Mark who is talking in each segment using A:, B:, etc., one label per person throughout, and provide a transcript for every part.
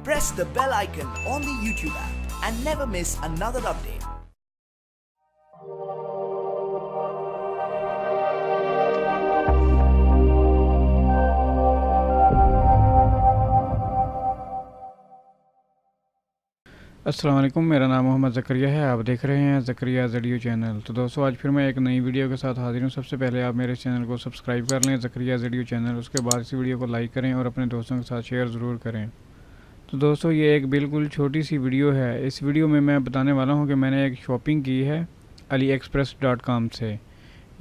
A: Press the bell icon on the YouTube app and never miss another update.
B: अस्सलाम वालेकुम, मेरा नाम मोहम्मद ज़करिया है। आप देख रहे हैं ज़करिया वीडियो चैनल। तो दोस्तों आज फिर मैं एक नई वीडियो के साथ हाजिर हूँ। सबसे पहले आप मेरे चैनल को सब्सक्राइब कर लें, ज़करिया वीडियो चैनल। उसके बाद इस वीडियो को लाइक करें और अपने दोस्तों के साथ शेयर ज़रूर करें। तो दोस्तों ये एक बिल्कुल छोटी सी वीडियो है। इस वीडियो में मैं बताने वाला हूँ कि मैंने एक शॉपिंग की है AliExpress.com से।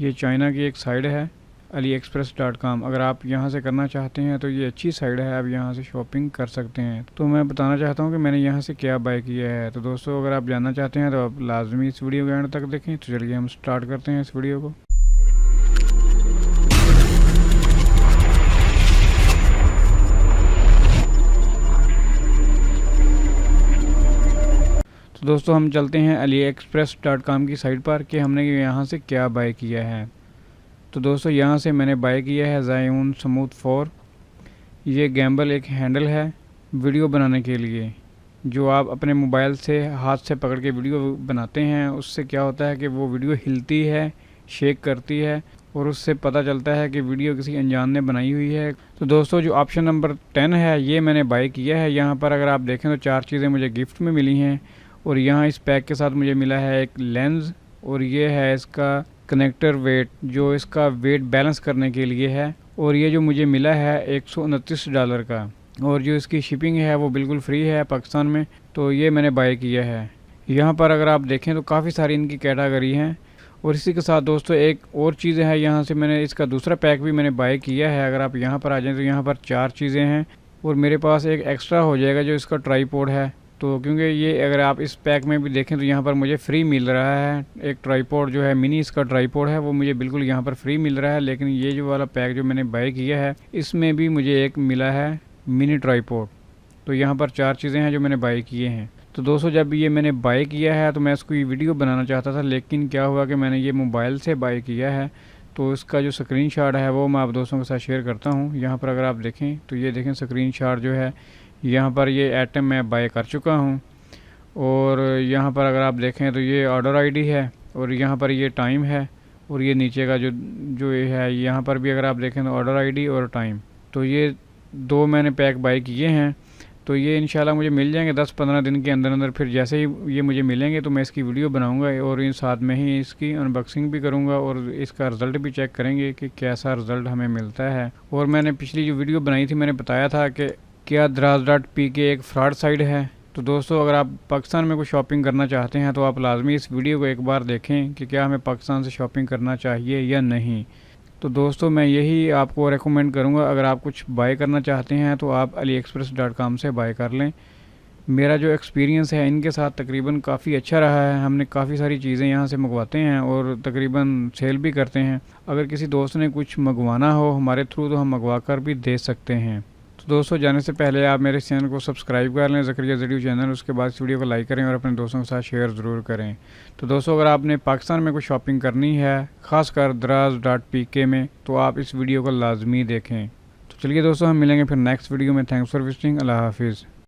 B: ये चाइना की एक साइट है AliExpress.com। अगर आप यहाँ से करना चाहते हैं तो ये अच्छी साइट है, आप यहाँ से शॉपिंग कर सकते हैं। तो मैं बताना चाहता हूँ कि मैंने यहाँ से क्या बाय किया है। तो दोस्तों अगर आप जानना चाहते हैं तो आप लाजमी इस वीडियो के एंड तक देखें। तो चलिए हम स्टार्ट करते हैं इस वीडियो को। तो दोस्तों हम चलते हैं AliExpress.com की साइट पर कि हमने यहाँ से क्या बाय किया है। तो दोस्तों यहाँ से मैंने बाय किया है ज़ायून स्मूथ 4। ये गैम्बल एक हैंडल है वीडियो बनाने के लिए, जो आप अपने मोबाइल से हाथ से पकड़ के वीडियो बनाते हैं। उससे क्या होता है कि वो वीडियो हिलती है, शेक करती है और उससे पता चलता है कि वीडियो किसी अनजान ने बनाई हुई है। तो दोस्तों जो ऑप्शन नंबर 10 है ये मैंने बाय किया है। यहाँ पर अगर आप देखें तो 4 चीज़ें मुझे गिफ्ट में मिली हैं और यहाँ इस पैक के साथ मुझे मिला है एक लेंस और ये है इसका कनेक्टर वेट, जो इसका वेट बैलेंस करने के लिए है। और ये जो मुझे मिला है $129 का, और जो इसकी शिपिंग है वो बिल्कुल फ्री है पाकिस्तान में। तो ये मैंने बाय किया है। यहाँ पर अगर आप देखें तो काफ़ी सारी इनकी कैटेगरी हैं। और इसी के साथ दोस्तों एक और चीज़ है, यहाँ से मैंने इसका दूसरा पैक भी मैंने बाय किया है। अगर आप यहाँ पर आ जाएँ तो यहाँ पर 4 चीज़ें हैं और मेरे पास एक एक्स्ट्रा हो जाएगा जो इसका ट्राईपॉड है। तो क्योंकि ये अगर आप इस पैक में भी देखें तो यहाँ पर मुझे फ्री मिल रहा है एक ट्राईपॉड जो है मिनी, इसका ट्राईपॉड है वो मुझे बिल्कुल यहाँ पर फ्री मिल रहा है। लेकिन ये जो वाला पैक जो मैंने बाय किया है इसमें भी मुझे एक मिला है मिनी ट्राईपॉड। तो यहाँ पर 4 चीज़ें हैं जो मैंने बाय किए हैं। तो दोस्तों जब ये मैंने बाय किया है तो मैं इसको ये वीडियो बनाना चाहता था, लेकिन क्या हुआ कि मैंने ये मोबाइल से बाय किया है। तो इसका जो स्क्रीनशॉट है वो मैं आप दोस्तों के साथ शेयर करता हूँ। यहाँ पर अगर आप देखें तो ये देखें स्क्रीनशॉट जो है, यहाँ पर ये आइटम मैं बाय कर चुका हूँ। और यहाँ पर अगर आप देखें तो ये ऑर्डर आईडी है और यहाँ पर ये टाइम है और ये नीचे का जो ये है यहाँ पर भी अगर आप देखें तो ऑर्डर आईडी और टाइम। तो ये 2 मैंने पैक बाय किए हैं। तो ये इंशाल्लाह मुझे मिल जाएंगे 10-15 दिन के अंदर अंदर। फिर जैसे ही ये मुझे मिलेंगे तो मैं इसकी वीडियो बनाऊंगा और इन साथ में ही इसकी अनबॉक्सिंग भी करूंगा और इसका रिज़ल्ट भी चेक करेंगे कि कैसा रिज़ल्ट हमें मिलता है। और मैंने पिछली जो वीडियो बनाई थी मैंने बताया था कि क्या Draaz.pk एक फ्रॉड साइट है। तो दोस्तों अगर आप पाकिस्तान में कोई शॉपिंग करना चाहते हैं तो आप लाजमी इस वीडियो को एक बार देखें कि क्या हमें पाकिस्तान से शॉपिंग करना चाहिए या नहीं। तो दोस्तों मैं यही आपको रेकमेंड करूंगा, अगर आप कुछ बाय करना चाहते हैं तो आप AliExpress.com से बाय कर लें। मेरा जो एक्सपीरियंस है इनके साथ तकरीबन काफ़ी अच्छा रहा है। हमने काफ़ी सारी चीज़ें यहाँ से मंगवाते हैं और तकरीबन सेल भी करते हैं। अगर किसी दोस्त ने कुछ मंगवाना हो हमारे थ्रू तो हम मंगवा कर भी दे सकते हैं। तो दोस्तों जाने से पहले आप मेरे चैनल को सब्सक्राइब कर लें, ज़करिया वीडियो चैनल। उसके बाद इस वीडियो को लाइक करें और अपने दोस्तों के साथ शेयर ज़रूर करें। तो दोस्तों अगर आपने पाकिस्तान में कोई शॉपिंग करनी है ख़ासकर Draaz.pk में तो आप इस वीडियो को लाजमी देखें। तो चलिए दोस्तों हम मिलेंगे फिर नेक्स्ट वीडियो में। Thanks for visiting. अल्लाह हाफिज़।